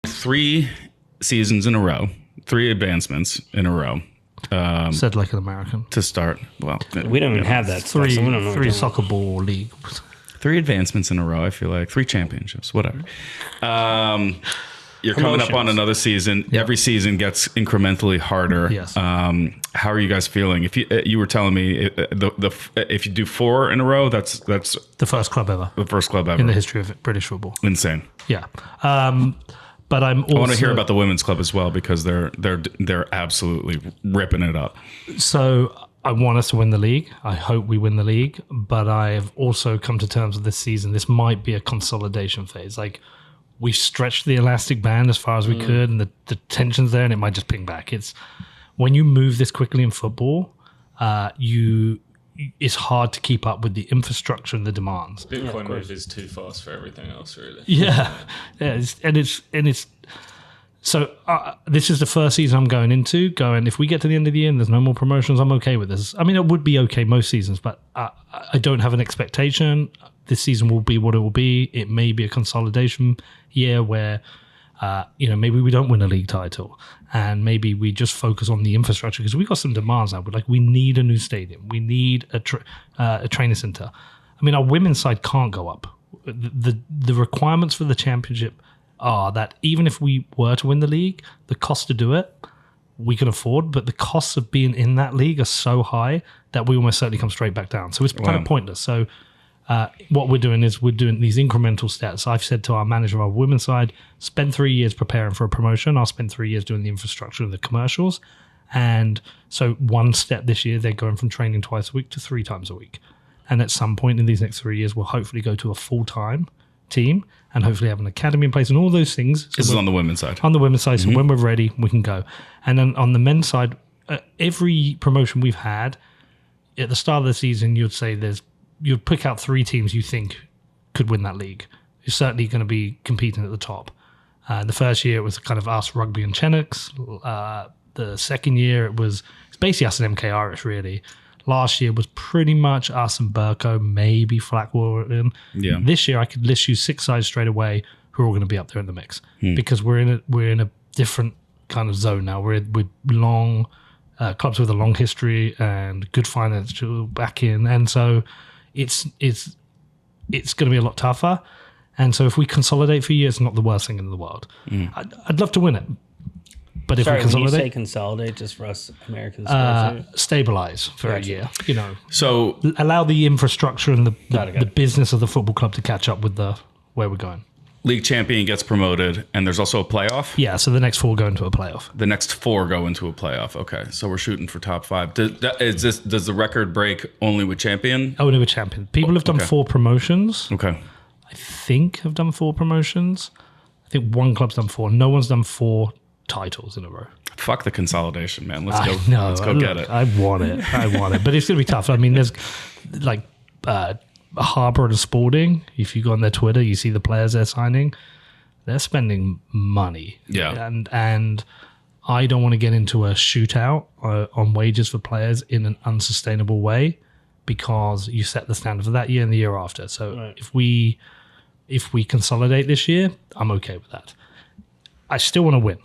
3 seasons in a row, 3 advancements in a row. Said like an American. To start, well, we don't even have that. Three, stuff, so we don't know three soccer ball league. 3 advancements in a row. I feel like 3 championships, whatever. You're coming up on another season. Yep. Every season gets incrementally harder. Yes. How are you guys feeling? If you were telling me if you do 4 in a row, that's the first club ever. The first club ever in the history of British football. Insane. Yeah. But I want to hear about the women's club as well because they're absolutely ripping it up. So I want us to win the league. I hope we win the league. But I have also come to terms with this season. This might be a consolidation phase. Like we stretched the elastic band as far as we could, and the tension's there, and it might just ping back. It's when you move this quickly in football, it's hard to keep up with the infrastructure and the demands. Bitcoin move is too fast for everything else, really. Yeah. So this is the first season I'm going into. If we get to the end of the year and there's no more promotions, I'm okay with this. I mean, it would be okay most seasons, but I don't have an expectation. This season will be what it will be. It may be a consolidation year where, maybe we don't win a league title and maybe we just focus on the infrastructure because we've got some demands now. But we need a new stadium. We need a training center. I mean, our women's side can't go up. The requirements for the championship are that even if we were to win the league, the cost to do it, we can afford, but the costs of being in that league are so high that we almost certainly come straight back down. So it's kind of pointless. So what we're doing is we're doing these incremental steps. I've said to our manager of our women's side, spend 3 years preparing for a promotion. I'll spend 3 years doing the infrastructure and the commercials. And so one step this year, they're going from training twice a week to 3 times a week. And at some point in these next 3 years, we'll hopefully go to a full-time team and hopefully have an academy in place and all those things. So this is on the women's side. On the women's side. So when we're ready, we can go. And then on the men's side, every promotion we've had, at the start of the season, you'd pick out 3 teams you think could win that league. You're certainly going to be competing at the top. The first year, it was kind of us, Rugby and Chenux. The second year, it's basically us and MK Irish, really. Last year was pretty much us and Burko, maybe Flackwell. Yeah. This year, I could list you 6 sides straight away who are all going to be up there in the mix because we're in a different kind of zone now. We're long clubs with a long history and good financial backing, and so it's going to be a lot tougher. And so if we consolidate for a year, it's not the worst thing in the world. I'd love to win it. But if we consolidate, when you say consolidate, just for us Americans, stabilize for a year. So allow the infrastructure and the business of the football club to catch up with where we're going. League champion gets promoted, and there's also a playoff. Yeah, so the next 4 go into a playoff. The next 4 go into a playoff. Okay, so we're shooting for top 5. Does the record break only with champion? Only with champion. People have done 4 promotions. Okay, I think have done 4 promotions. I think one club's done 4. No one's done 4 titles in a row. Fuck the consolidation, man. Let's go. Let's go get it. I want it. But it's going to be tough. I mean, there's like Harbour and Sporting. If you go on their Twitter, you see the players they're signing. They're spending money. Yeah. And I don't want to get into a shootout on wages for players in an unsustainable way because you set the standard for that year and the year after. So if we consolidate this year, I'm okay with that. I still want to win.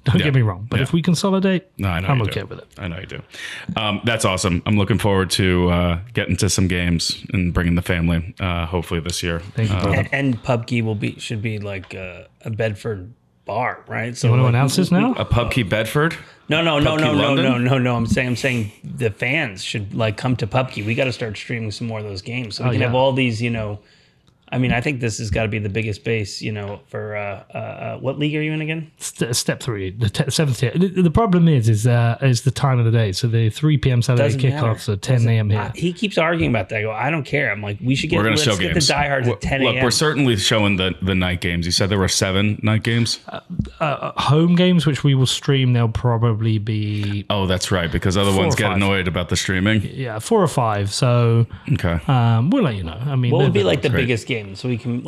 Don't get me wrong. But if we consolidate, I'm okay with it. I know you do. That's awesome. I'm looking forward to getting to some games and bringing the family, hopefully this year. Thank you, brother. And PubKey should be like a Bedford bar, right? So you want to announce this now? A PubKey Bedford? No. I'm saying the fans should come to PubKey. We got to start streaming some more of those games so we can have all these, I mean, I think this has got to be the biggest base, for what league are you in again? Step 3, the 7th tier. The problem is the time of the day. So the 3 p.m. Saturday kickoffs are 10 a.m. here. He keeps arguing about that. I go, I don't care. I'm like, we should get the diehards at 10 a.m. Look, we're certainly showing the night games. You said there were 7 night games? Home games, which we will stream, there'll probably be... Oh, that's right, because other ones get annoyed about the streaming. Yeah, 4 or 5. So okay, we'll let you know. I mean, what would be the biggest game? So we can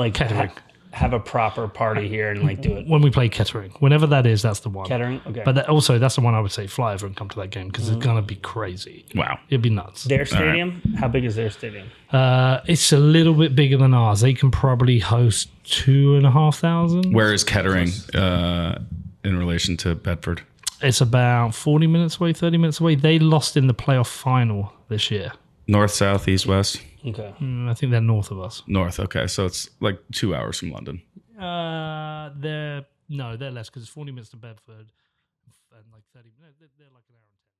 have a proper party here and like do it. When we play Kettering, whenever that is, that's the one. Kettering, okay. But also, that's the one I would say fly over and come to that game because it's gonna be crazy. Wow, it'd be nuts. Their stadium? Right. How big is their stadium? It's a little bit bigger than ours. They can probably host 2,500. Where is Kettering in relation to Bedford? It's about 40 minutes away, 30 minutes away. They lost in the playoff final this year. North, south, east, west? Okay. I think they're north of us. North, okay. So it's like 2 hours from London. They're less because it's 40 minutes to Bedford and like 30 minutes. They're like an hour and 10.